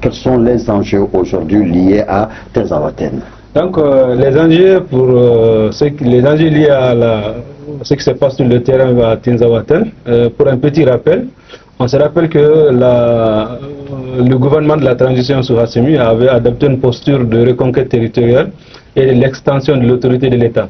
Quels sont les enjeux aujourd'hui liés à Tinzaouatène? Donc les enjeux liés à ce qui se passe sur le terrain à Tinzaouatène, pour un petit rappel, on se rappelle que le gouvernement de la transition sous Assimi avait adopté une posture de reconquête territoriale et de l'extension de l'autorité de l'État.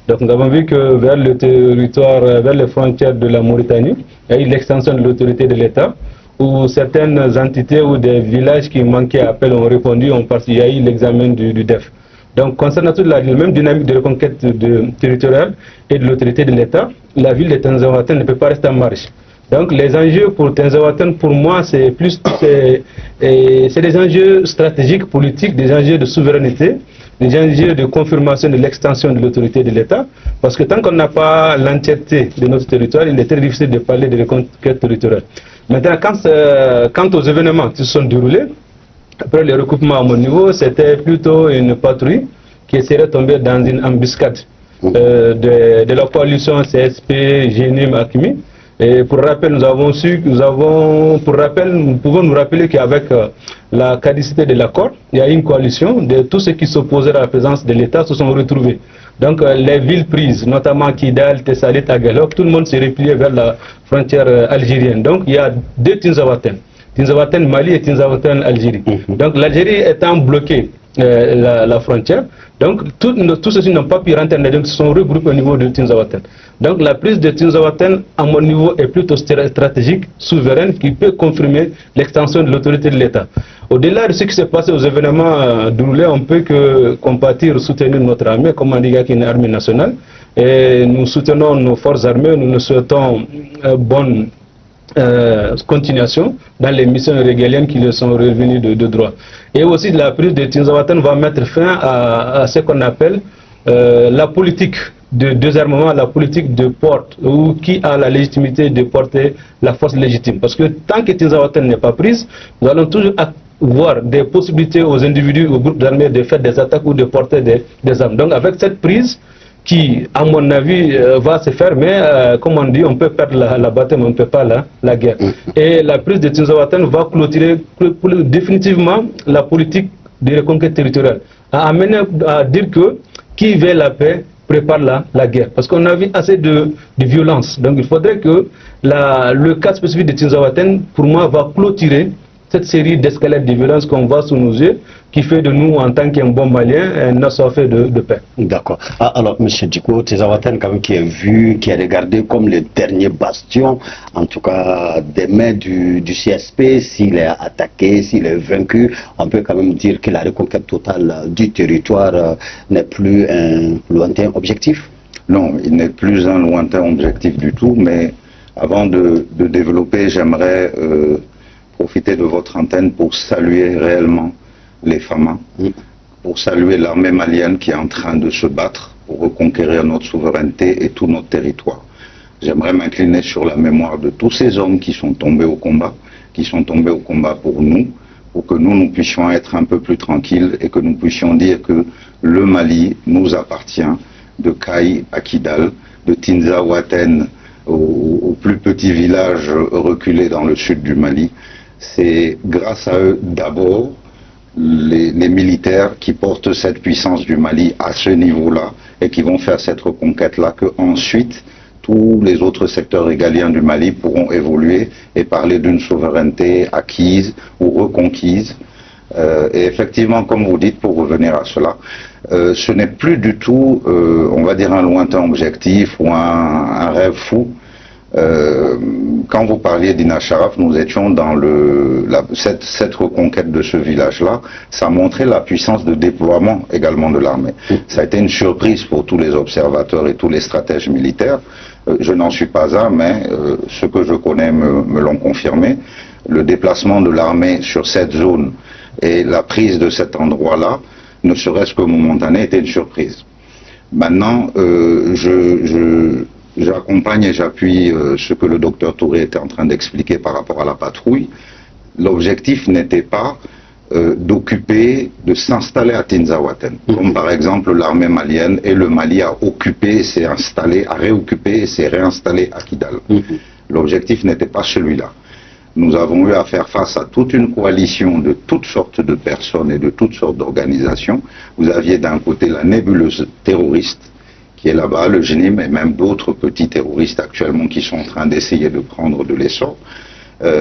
Donc nous avons vu que vers le territoire, vers les frontières de la Mauritanie, il y a eu l'extension de l'autorité de l'État, où certaines entités ou des villages qui manquaient à appel ont répondu, il y a eu l'examen du DEF. Donc concernant toute la même dynamique de reconquête territoriale et de l'autorité de l'État, la ville de Tinzaouatène ne peut pas rester en marche. Donc les enjeux pour Tinzaouatène, pour moi, c'est des enjeux stratégiques, politiques, des enjeux de souveraineté, des enjeux de confirmation de l'extension de l'autorité de l'État, parce que tant qu'on n'a pas l'entièreté de notre territoire, il est très difficile de parler de reconquête territoriale. Maintenant, quant aux événements qui se sont déroulés, après le recoupement à mon niveau, c'était plutôt une patrouille qui serait tombée dans une embuscade de la coalition CSP, GNIM, Akimi. Et pour rappel, nous pouvons nous rappeler qu'avec la caducité de l'accord, il y a une coalition de tous ceux qui s'opposaient à la présence de l'État se sont retrouvés. Donc les villes prises, notamment Kidal, Tessalit, Agalok, tout le monde s'est replié vers la frontière algérienne. Donc il y a deux Tinzaouatène. Tinzaouatène Mali et Tinzaouatène Algérie. Donc l'Algérie étant bloquée la frontière, donc tous ceux-ci n'ont pas pu rentrer, donc se sont regroupés au niveau de Tinzaouatène. Donc la prise de Tinzaouatène, à mon niveau, est plutôt stratégique, souveraine, qui peut confirmer l'extension de l'autorité de l'État. Au-delà de ce qui s'est passé aux événements déroulés, on peut que compatir, soutenir notre armée, comme on dit qu'il y a une armée nationale, et nous soutenons nos forces armées, nous nous souhaitons bonne continuation dans les missions régaliennes qui leur sont revenues de droit. Et aussi la prise de Tinzaouatène va mettre fin à ce qu'on appelle la politique de désarmement, la politique de porte, ou qui a la légitimité de porter la force légitime. Parce que tant que Tinzaouatène n'est pas prise, nous allons toujours voir des possibilités aux individus, aux groupes d'armées de faire des attaques ou de porter des armes. Donc avec cette prise, qui, à mon avis, va se faire, mais comme on dit, on peut perdre la bataille, mais on ne peut pas la guerre. Et la prise de Tinzaouatène va clôturer définitivement la politique de reconquête territoriale, à amener à dire que qui veut la paix prépare la guerre. Parce qu'on a vu assez de violence. Donc il faudrait que le cas spécifique de Tinzaouatène, pour moi, va clôturer cette série d'escalades de violence qu'on voit sous nos yeux, qui fait de nous, en tant qu'un bon Malien, un assoiffé de paix. D'accord. Alors, M. Diko, Tinzaouatène, quand même, qui est vu, qui est regardé comme le dernier bastion, en tout cas, des mains du CSP, s'il est attaqué, s'il est vaincu, on peut quand même dire que la reconquête totale du territoire n'est plus un lointain objectif? Non, il n'est plus un lointain objectif du tout, mais avant de développer, j'aimerais profiter de votre antenne pour saluer réellement les FAMA, pour saluer l'armée malienne qui est en train de se battre pour reconquérir notre souveraineté et tout notre territoire. J'aimerais m'incliner sur la mémoire de tous ces hommes qui sont tombés au combat, pour nous, pour que nous puissions être un peu plus tranquilles et que nous puissions dire que le Mali nous appartient, de Kaï à Kidal, de Tinzaouatène au plus petit village reculé dans le sud du Mali. C'est grâce à eux d'abord, les militaires qui portent cette puissance du Mali à ce niveau-là et qui vont faire cette reconquête-là, que ensuite tous les autres secteurs régaliens du Mali pourront évoluer et parler d'une souveraineté acquise ou reconquise. Et effectivement, comme vous dites, pour revenir à cela, ce n'est plus du tout, on va dire, un lointain objectif ou un rêve fou. Quand vous parliez d'Ina Sharaf, nous étions dans cette reconquête de ce village-là. Ça montrait la puissance de déploiement également de l'armée. Ça a été une surprise pour tous les observateurs et tous les stratèges militaires. Je n'en suis pas un, mais ceux que je connais me l'ont confirmé. Le déplacement de l'armée sur cette zone et la prise de cet endroit-là, ne serait-ce que momentané, était une surprise. Maintenant, j'accompagne et j'appuie ce que le docteur Touré était en train d'expliquer par rapport à la patrouille. L'objectif n'était pas d'occuper, de s'installer à Tinzaouatène, comme par exemple l'armée malienne et le Mali a occupé, s'est installé, a réoccupé et s'est réinstallé à Kidal. L'objectif n'était pas celui-là. nous avons eu à faire face à toute une coalition de toutes sortes de personnes et de toutes sortes d'organisations. Vous aviez d'un côté la nébuleuse terroriste, qui est là-bas, le GNIM, et même d'autres petits terroristes actuellement qui sont en train d'essayer de prendre de l'essor.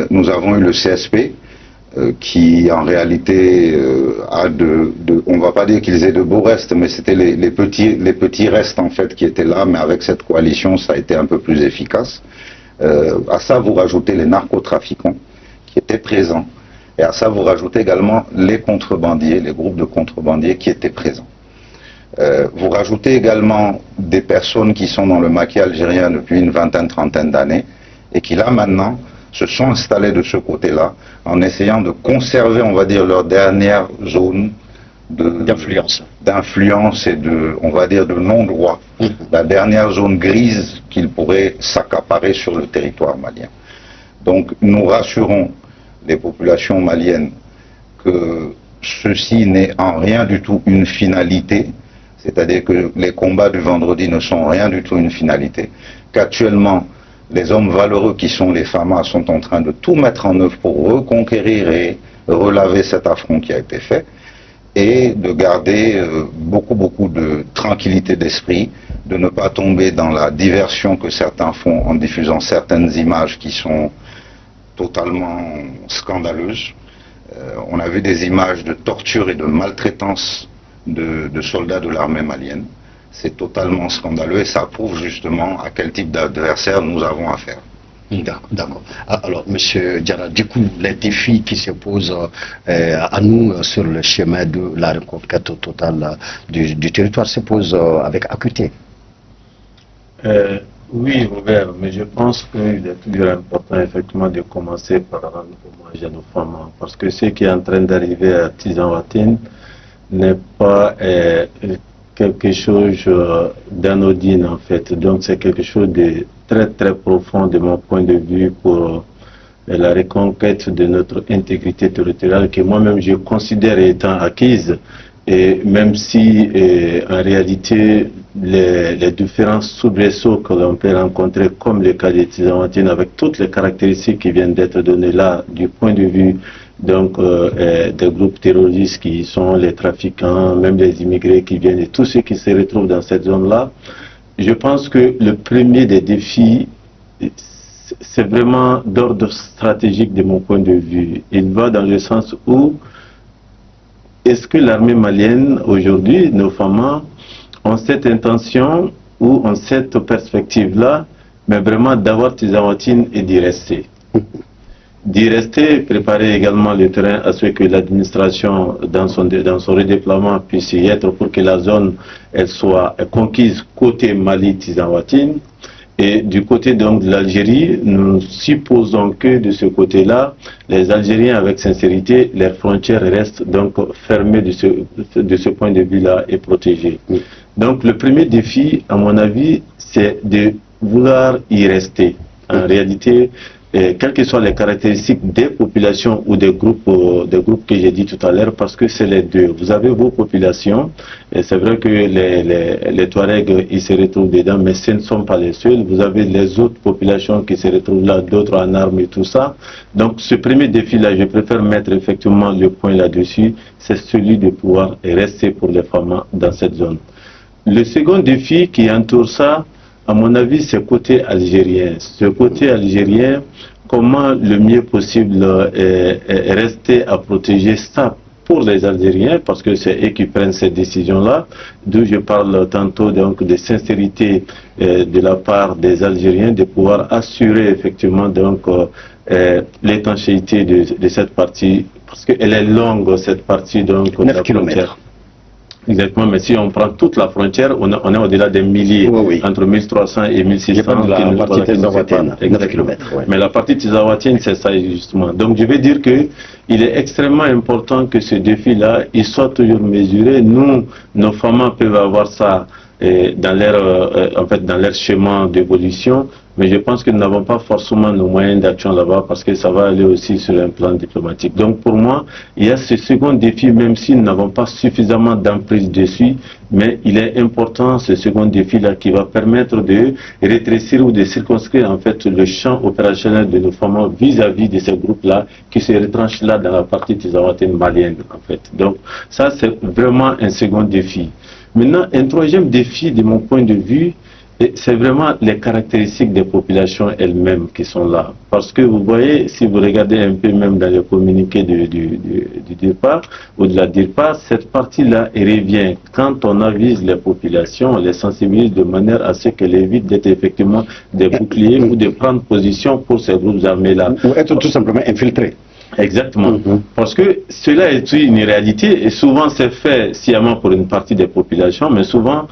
Nous avons eu le CSP, qui en réalité a on va pas dire qu'ils aient de beaux restes, mais c'était les petits restes en fait qui étaient là, mais avec cette coalition ça a été un peu plus efficace. À ça vous rajoutez les narcotrafiquants qui étaient présents, et à ça vous rajoutez également les contrebandiers, les groupes de contrebandiers qui étaient présents. Vous rajoutez également des personnes qui sont dans le maquis algérien depuis une vingtaine, trentaine d'années, et qui là maintenant se sont installés de ce côté-là, en essayant de conserver, on va dire, leur dernière zone d'influence et de, on va dire, de non-droit, la dernière zone grise qu'ils pourraient s'accaparer sur le territoire malien. Donc nous rassurons les populations maliennes que ceci n'est en rien du tout une finalité, c'est-à-dire que les combats du vendredi ne sont rien du tout une finalité, qu'actuellement les hommes valeureux qui sont les FAMA sont en train de tout mettre en œuvre pour reconquérir et relaver cet affront qui a été fait, et de garder beaucoup de tranquillité d'esprit, de ne pas tomber dans la diversion que certains font en diffusant certaines images qui sont totalement scandaleuses. On a vu des images de torture et de maltraitance de soldats de l'armée malienne. C'est totalement scandaleux et ça prouve justement à quel type d'adversaire nous avons affaire. D'accord. Alors, Monsieur Diarra, du coup, les défis qui se posent à nous sur le chemin de la reconquête totale du territoire se posent avec acuité. Oui, Robert, mais je pense qu'il est toujours important effectivement de commencer par rendre hommage à nos femmes, parce que ce qui est en train d'arriver à Tisanwatène n'est pas quelque chose d'anodine en fait, donc c'est quelque chose de très profond de mon point de vue pour la reconquête de notre intégrité territoriale que moi-même je considère étant acquise, et même si en réalité les différents soubresauts que l'on peut rencontrer comme le cas des Tisanwatène avec toutes les caractéristiques qui viennent d'être données là du point de vue donc des groupes terroristes qui sont les trafiquants, même les immigrés qui viennent et tous ceux qui se retrouvent dans cette zone-là, je pense que le premier des défis, c'est vraiment d'ordre stratégique de mon point de vue. Il va dans le sens où est-ce que l'armée malienne aujourd'hui, nos femmes, ont cette intention ou ont cette perspective-là, mais vraiment d'avoir Tisanwatène et d'y rester. D'y rester, préparer également le terrain à ce que l'administration, dans son redéploiement, puisse y être pour que la zone elle soit conquise côté Mali-Tisanwatène. Et du côté donc de l'Algérie, nous supposons que de ce côté-là, les Algériens, avec sincérité, leurs frontières restent donc fermées de ce point de vue-là et protégées. Oui. Donc le premier défi, à mon avis, c'est de vouloir y rester. En réalité, quelles que soient les caractéristiques des populations ou des groupes que j'ai dit tout à l'heure, parce que c'est les deux. Vous avez vos populations, et c'est vrai que les Touaregs, ils se retrouvent dedans, mais ce ne sont pas les seuls. Vous avez les autres populations qui se retrouvent là, d'autres en armes et tout ça. Donc ce premier défi-là, je préfère mettre effectivement le point là-dessus, c'est celui de pouvoir rester pour les femmes dans cette zone. Le second défi qui entoure ça, à mon avis, c'est côté algérien. Ce côté algérien, comment le mieux possible rester à protéger ça pour les Algériens, parce que c'est eux qui prennent ces décisions-là, d'où je parle tantôt donc de sincérité de la part des Algériens, de pouvoir assurer effectivement donc l'étanchéité de cette partie, parce qu'elle est longue cette partie donc 9 km. Exactement, mais si on prend toute la frontière, on est au-delà des milliers, oui. Entre 1300 et 1600 km. Oui. Mais la partie Tisanwatène, c'est ça justement. Donc je veux dire que il est extrêmement important que ce défi-là, il soit toujours mesuré. Nous, nos femmes peuvent avoir ça dans leur, dans leur schéma d'évolution, mais je pense que nous n'avons pas forcément nos moyens d'action là-bas parce que ça va aller aussi sur un plan diplomatique. Donc pour moi, il y a ce second défi, même si nous n'avons pas suffisamment d'emprise dessus, mais il est important ce second défi-là qui va permettre de rétrécir ou de circonscrire en fait le champ opérationnel de nos femmes vis-à-vis de ces groupes-là qui se retranchent là dans la partie tizaouatène malienne en fait. Donc ça c'est vraiment un second défi. Maintenant, un troisième défi de mon point de vue, c'est vraiment les caractéristiques des populations elles-mêmes qui sont là. Parce que vous voyez, si vous regardez un peu même dans le communiqué du départ ou de la DIRPA, cette partie-là revient. Quand on avise les populations, on les sensibilise de manière à ce qu'elles évitent d'être effectivement des boucliers ou de prendre position pour ces groupes armés-là. Ou être tout simplement infiltrés. Exactement. Parce que cela est une réalité et souvent c'est fait sciemment pour une partie des populations, mais souvent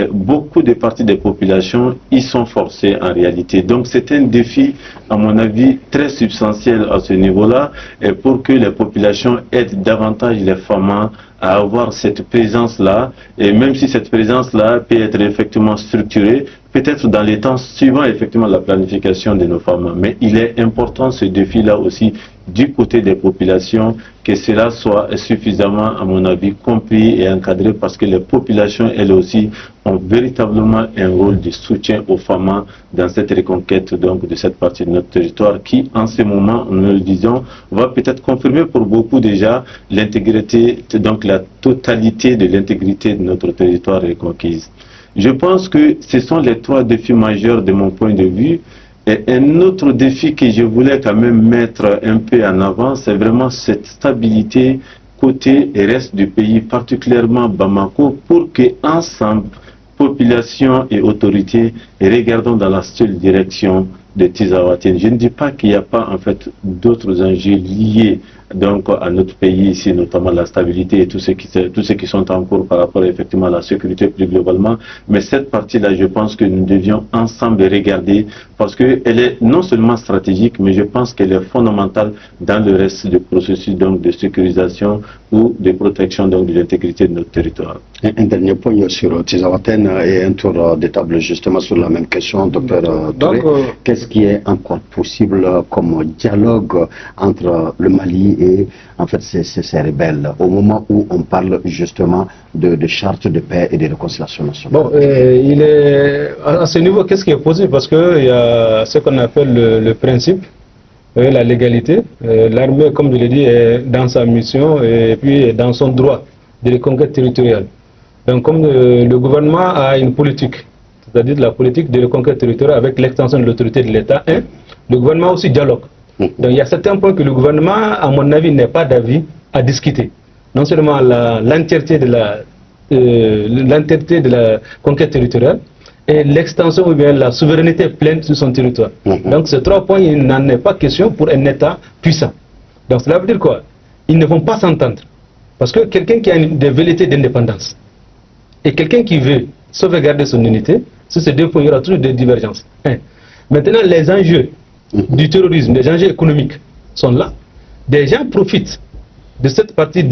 beaucoup de parties des populations y sont forcées en réalité. Donc c'est un défi, à mon avis, très substantiel à ce niveau-là et pour que les populations aident davantage les femmes à avoir cette présence-là, et même si cette présence-là peut être effectivement structurée, peut-être dans les temps suivant effectivement la planification de nos femmes. Mais il est important ce défi-là aussi du côté des populations, que cela soit suffisamment, à mon avis, compris et encadré, parce que les populations, elles aussi, ont véritablement un rôle de soutien aux femmes dans cette reconquête donc, de cette partie de notre territoire qui, en ce moment, nous le disons, va peut-être confirmer pour beaucoup déjà l'intégrité, donc la totalité de l'intégrité de notre territoire reconquise. Je pense que ce sont les trois défis majeurs de mon point de vue. Et un autre défi que je voulais quand même mettre un peu en avant, c'est vraiment cette stabilité côté et reste du pays, particulièrement Bamako, pour que ensemble, population et autorités, regardons dans la seule direction de Tizaouatène. Je ne dis pas qu'il n'y a pas en fait d'autres enjeux liés donc à notre pays ici, notamment la stabilité et tous ceux qui sont en cours par rapport effectivement à la sécurité plus globalement, mais cette partie-là, je pense que nous devions ensemble regarder parce qu'elle est non seulement stratégique, mais je pense qu'elle est fondamentale dans le reste du processus donc de sécurisation ou de protection donc de l'intégrité de notre territoire. Un dernier point sur Tizaouatène et un tour de table justement sur la même question, docteur Touré. Qu'est-ce qui est encore possible comme dialogue entre le Mali et en fait ces rebelles au moment où on parle justement de charte de paix et de réconciliation nationale? Bon, il est à ce niveau, qu'est-ce qui est possible? Parce qu'il y a ce qu'on appelle le principe, la légalité. L'armée, comme je l'ai dit, est dans sa mission et puis dans son droit de reconquête territoriale. Donc comme le gouvernement a une politique, c'est-à-dire la politique de reconquête territoriale avec l'extension de l'autorité de l'État, le gouvernement aussi dialogue. Donc il y a certains points que le gouvernement, à mon avis, n'est pas d'avis à discuter. Non seulement l'entièreté de la conquête territoriale et l'extension ou bien la souveraineté pleine sur son territoire. Donc ces trois points, il n'en est pas question pour un État puissant. Donc cela veut dire quoi? Ils ne vont pas s'entendre. Parce que quelqu'un qui a des velléités d'indépendance et quelqu'un qui veut sauvegarder son unité, sur ces deux points, il y aura toujours des divergences. Maintenant, les enjeux du terrorisme, les enjeux économiques sont là. Des gens profitent de cette partie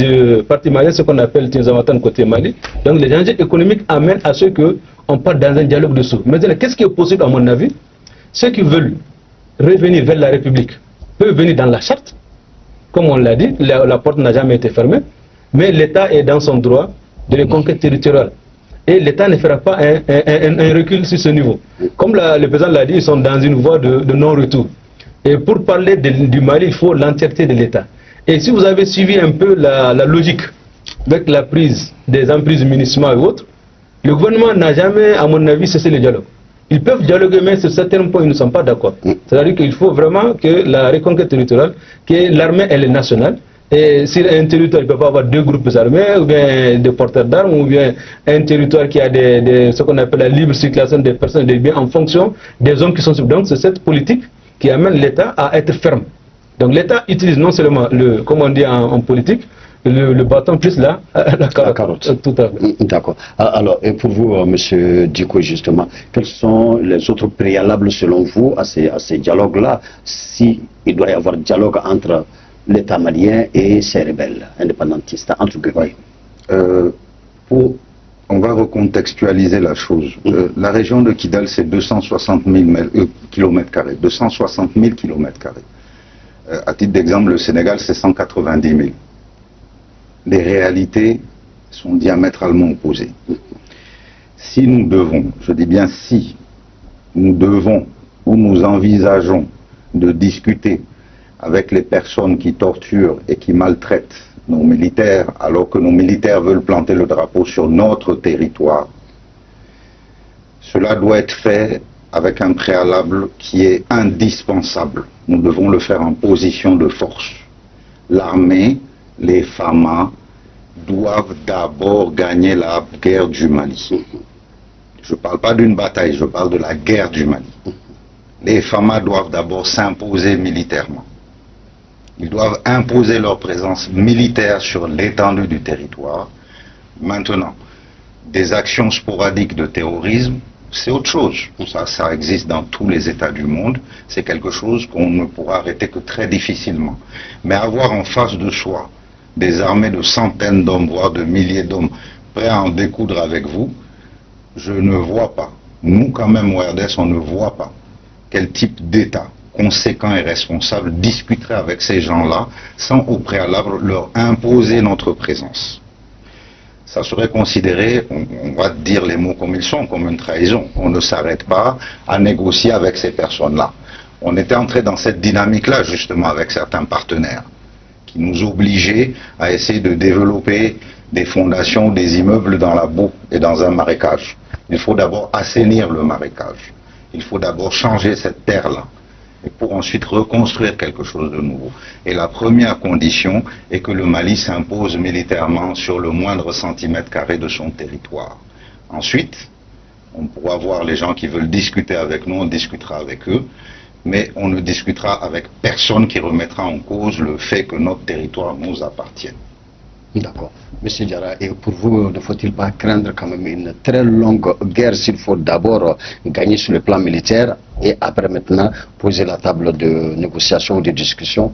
malienne, ce qu'on appelle Tizaouatène côté Mali. Donc les enjeux économiques amènent à ce qu'on parte dans un dialogue dessous. Maintenant, qu'est-ce qui est possible à mon avis? Ceux qui veulent revenir vers la République peuvent venir dans la charte. Comme on l'a dit, la porte n'a jamais été fermée. Mais l'État est dans son droit de reconquête territoriale. Et l'État ne fera pas un recul sur ce niveau. Comme le président l'a dit, ils sont dans une voie de non-retour. Et pour parler du Mali, il faut l'entièreté de l'État. Et si vous avez suivi un peu la logique avec la prise des emprises municipales et autres, le gouvernement n'a jamais, à mon avis, cessé le dialogue. Ils peuvent dialoguer, mais sur certains points, ils ne sont pas d'accord. C'est-à-dire qu'il faut vraiment que la reconquête territoriale, que l'armée, elle est nationale. Et sur un territoire, il ne peut pas avoir deux groupes armés, ou bien des porteurs d'armes, ou bien un territoire qui a ce qu'on appelle la libre circulation des personnes et des biens en fonction des hommes qui sont sur. Donc c'est cette politique qui amène l'État à être ferme. Donc l'État utilise non seulement, comme on dit en politique, le bâton plus la carotte. Tout à fait. D'accord. Alors, et pour vous, M. Diko, justement, quels sont les autres préalables selon vous à ces dialogues-là, s'il doit y avoir dialogue entre l'État malien et ses rebelles indépendantistes, entre guillemets? on va recontextualiser la chose. La région de Kidal, c'est 260 000 km². 260 000 km². À titre d'exemple, le Sénégal, c'est 190 000. Les réalités sont diamétralement opposées. Si nous devons, je dis bien si, nous devons ou nous envisageons de discuter avec les personnes qui torturent et qui maltraitent nos militaires, alors que nos militaires veulent planter le drapeau sur notre territoire, cela doit être fait avec un préalable qui est indispensable. Nous devons le faire en position de force. L'armée, les FAMA, doivent d'abord gagner la guerre du Mali. Je ne parle pas d'une bataille, je parle de la guerre du Mali. Les FAMA doivent d'abord s'imposer militairement. Ils doivent imposer leur présence militaire sur l'étendue du territoire. Maintenant, des actions sporadiques de terrorisme, c'est autre chose. Ça existe dans tous les États du monde. C'est quelque chose qu'on ne pourra arrêter que très difficilement. Mais avoir en face de soi des armées de centaines d'hommes, voire de milliers d'hommes, prêts à en découdre avec vous, je ne vois pas. Nous, quand même, au RDS, on ne voit pas quel type d'État conséquent et responsable discuterait avec ces gens-là sans au préalable leur imposer notre présence. Ça serait considéré, on va dire les mots comme ils sont, comme une trahison. On ne s'arrête pas à négocier avec ces personnes-là. On était entré dans cette dynamique-là justement avec certains partenaires qui nous obligeaient à essayer de développer des fondations, des immeubles dans la boue et dans un marécage. Il faut d'abord assainir le marécage. Il faut d'abord changer cette terre-là, et pour ensuite reconstruire quelque chose de nouveau. Et la première condition est que le Mali s'impose militairement sur le moindre centimètre carré de son territoire. Ensuite, on pourra voir les gens qui veulent discuter avec nous, on discutera avec eux, mais on ne discutera avec personne qui remettra en cause le fait que notre territoire nous appartienne. D'accord. Monsieur Diarra, et pour vous, ne faut-il pas craindre quand même une très longue guerre s'il faut d'abord gagner sur le plan militaire et après maintenant poser la table de négociation ou de discussion?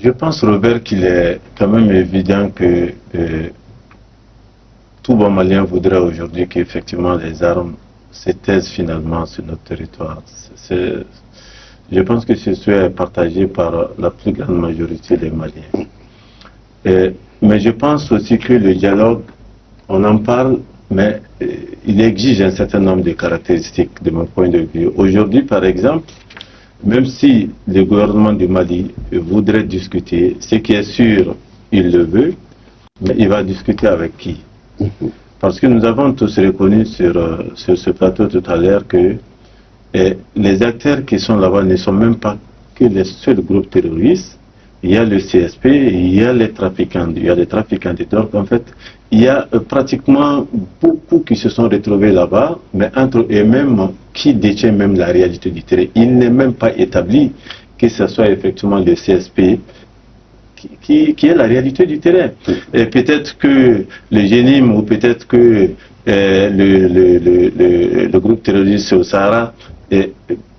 Je pense, Robert, qu'il est quand même évident que tout bon Malien voudrait aujourd'hui qu'effectivement les armes se taisent finalement sur notre territoire. Je pense que ce souhait est partagé par la plus grande majorité des Maliens. Mais je pense aussi que le dialogue, on en parle, mais il exige un certain nombre de caractéristiques de mon point de vue. Aujourd'hui, par exemple, même si le gouvernement du Mali voudrait discuter, ce qui est sûr, il le veut, mais il va discuter avec qui? Parce que nous avons tous reconnu sur ce plateau tout à l'heure que les acteurs qui sont là-bas ne sont même pas que les seuls groupes terroristes. Il y a le CSP, il y a les trafiquants, de drogue. En fait, il y a pratiquement beaucoup qui se sont retrouvés là-bas, mais entre eux-mêmes, qui détiennent même la réalité du terrain. Il n'est même pas établi que ce soit effectivement le CSP qui est la réalité du terrain. Et peut-être que le GENIM ou peut-être que le groupe terroriste au Sahara,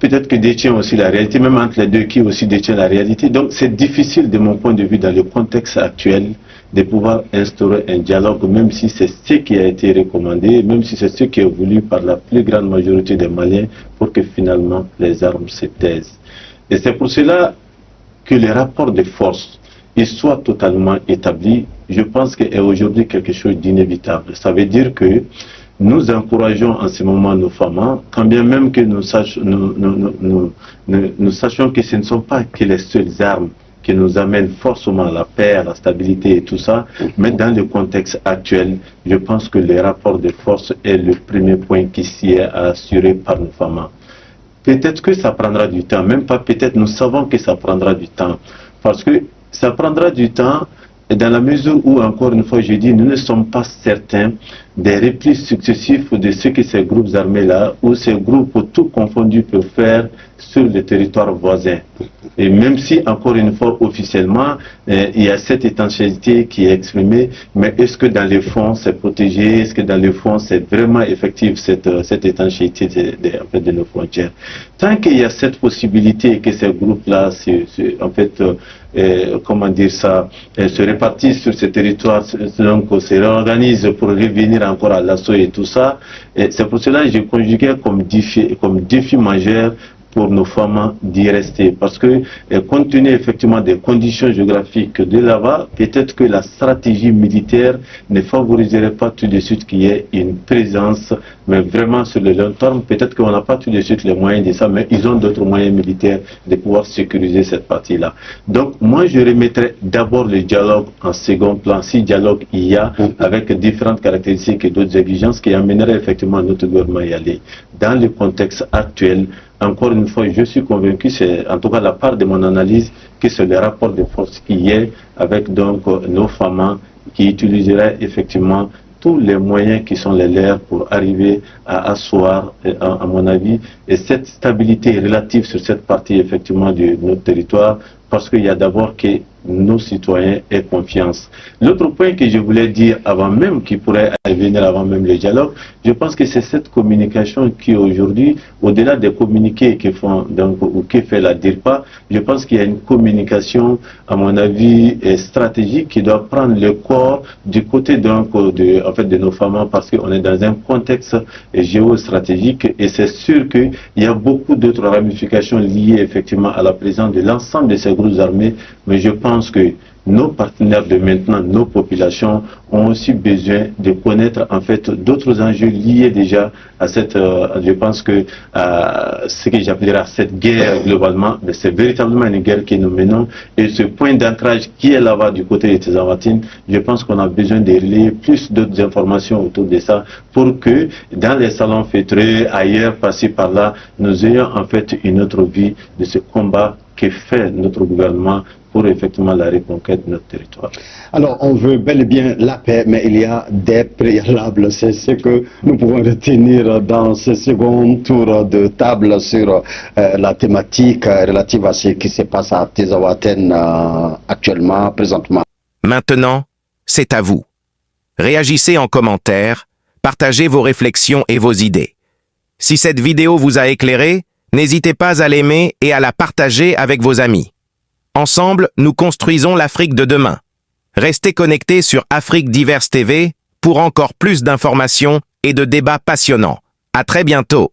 peut-être que détient aussi la réalité, même entre les deux qui aussi détient la réalité. Donc c'est difficile de mon point de vue dans le contexte actuel de pouvoir instaurer un dialogue, même si c'est ce qui a été recommandé, même si c'est ce qui est voulu par la plus grande majorité des Maliens pour que finalement les armes se taisent. Et c'est pour cela que les rapports de force soient totalement établis. Je pense qu'il est aujourd'hui quelque chose d'inévitable. Ça veut dire que nous encourageons en ce moment nos femmes, quand bien même que nous sachions que ce ne sont pas que les seules armes qui nous amènent forcément à la paix, à la stabilité et tout ça, mais dans le contexte actuel, je pense que les rapports de force est le premier point qui s'y est assuré par nos femmes. Peut-être que ça prendra du temps, même pas peut-être, nous savons que ça prendra du temps, parce que ça prendra du temps dans la mesure où, encore une fois, je dis, nous ne sommes pas certains des replis successifs de ce que ces groupes armés-là, ou ces groupes tout confondus peuvent faire sur le territoire voisin. Et même si, encore une fois, officiellement, il y a cette étanchéité qui est exprimée, mais est-ce que dans les fonds c'est protégé? Est-ce que dans les fonds c'est vraiment effectif cette étanchéité de nos frontières? Tant qu'il y a cette possibilité que ces groupes-là, comment dire ça, se répartissent sur ces territoires, donc se réorganisent pour revenir encore à l'assaut et tout ça, c'est pour cela que j'ai conjugué comme défi majeur pour nos femmes d'y rester. Parce que, compte tenu effectivement des conditions géographiques de là-bas, peut-être que la stratégie militaire ne favoriserait pas tout de suite qu'il y ait une présence, mais vraiment sur le long terme, peut-être qu'on n'a pas tout de suite les moyens de ça, mais ils ont d'autres moyens militaires de pouvoir sécuriser cette partie-là. Donc, moi, je remettrais d'abord le dialogue en second plan, si dialogue il y a, avec différentes caractéristiques et d'autres exigences qui amèneraient effectivement notre gouvernement à y aller. Dans le contexte actuel, encore une fois, je suis convaincu, c'est en tout cas la part de mon analyse, que c'est le rapport de force qui est avec donc nos femmes qui utiliseraient effectivement tous les moyens qui sont les leurs pour arriver à asseoir, à mon avis, et cette stabilité relative sur cette partie effectivement de notre territoire, parce qu'il y a d'abord que nos citoyens aient confiance. L'autre point que je voulais dire avant même, qui pourrait venir avant même le dialogue, je pense que c'est cette communication qui aujourd'hui, au-delà des communiqués que font donc, ou que fait la DIRPA, je pense qu'il y a une communication, à mon avis, stratégique qui doit prendre le corps du côté donc de nos femmes, parce qu'on est dans un contexte géostratégique et c'est sûr qu'il y a beaucoup d'autres ramifications liées effectivement à la présence de l'ensemble de ces groupes armés, mais je pense que nos partenaires de maintenant, nos populations, ont aussi besoin de connaître en fait d'autres enjeux liés déjà à cette, je pense que ce que j'appellerais cette guerre globalement, c'est véritablement une guerre que nous menons et ce point d'ancrage qui est là-bas du côté de Tizaouatine, je pense qu'on a besoin de relayer plus d'autres informations autour de ça pour que dans les salons fêtrés, ailleurs, passés par là, nous ayons en fait une autre vie de ce combat que fait notre gouvernement pour effectivement la reconquête de notre territoire. Alors, on veut bel et bien la paix, mais il y a des préalables. C'est ce que nous pouvons retenir dans ce second tour de table sur la thématique relative à ce qui se passe à Tizaouatène actuellement, présentement. Maintenant, c'est à vous. Réagissez en commentaire, partagez vos réflexions et vos idées. Si cette vidéo vous a éclairé, n'hésitez pas à l'aimer et à la partager avec vos amis. Ensemble, nous construisons l'Afrique de demain. Restez connectés sur Afrique Diverse TV pour encore plus d'informations et de débats passionnants. À très bientôt.